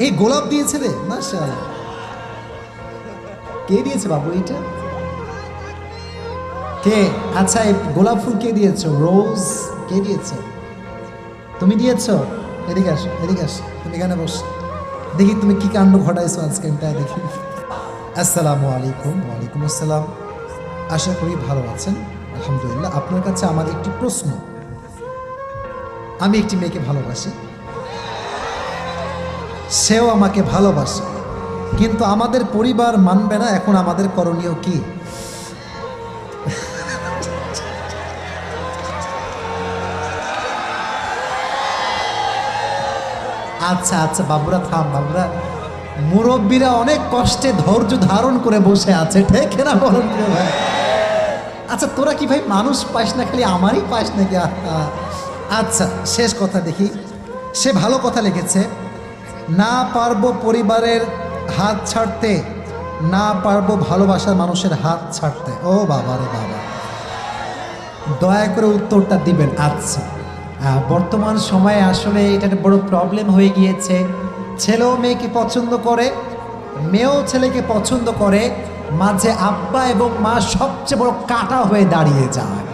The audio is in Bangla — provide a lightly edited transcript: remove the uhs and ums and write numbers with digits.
এই গোলাপ দিয়েছে রে, মাশাআল্লাহ। কে দিয়েছে বাবু এটা? কে? আচ্ছা, এই গোলাপ ফুল কে দিয়েছো? রোজ কে দিয়েছে? তুমি দিয়েছো? এদিকে আসো, এদিকে আসো, তুমি এখানে বসো, দেখি তুমি কি কাণ্ড ঘটাইছো আজকে, দেখি। আসসালামু আলাইকুম। ওয়ালাইকুম আসসালাম। আশা করি ভালো আছেন, আলহামদুলিল্লাহ। আপনার কাছে আমার একটি প্রশ্ন। আমি একটি মেয়েকে ভালোবাসি, সেও আমাকে ভালোবাসে, কিন্তু আমাদের পরিবার মানবে না। এখন আমাদের করণীয় কি? আচ্ছা আচ্ছা বাবুরা থাম, বাবুরা, মুরব্বীরা অনেক কষ্টে ধৈর্য ধারণ করে বসে আছে, ঠিক না বলুন ভাই? আচ্ছা তোরা কি ভাই মানুষ পাস না, খালি আমারই পাস নাকি? আচ্ছা শেষ কথা দেখি, সে ভালো কথা লিখেছে। না পারবো পরিবারের হাত ছাড়তে, না পারবো ভালোবাসার মানুষের হাত ছাড়তে। ও বাবা রে বাবা, দয়া করে উত্তরটা দিবেন। আচ্ছা, বর্তমান সময়ে আসলে এটা একটা বড় প্রবলেম হয়ে গিয়েছে। ছেলেও মেয়েকে পছন্দ করে, মেয়েও ছেলেকে পছন্দ করে, মাঝে আব্বা এবং মা সবচেয়ে বড় কাঁটা হয়ে দাঁড়িয়ে যায়।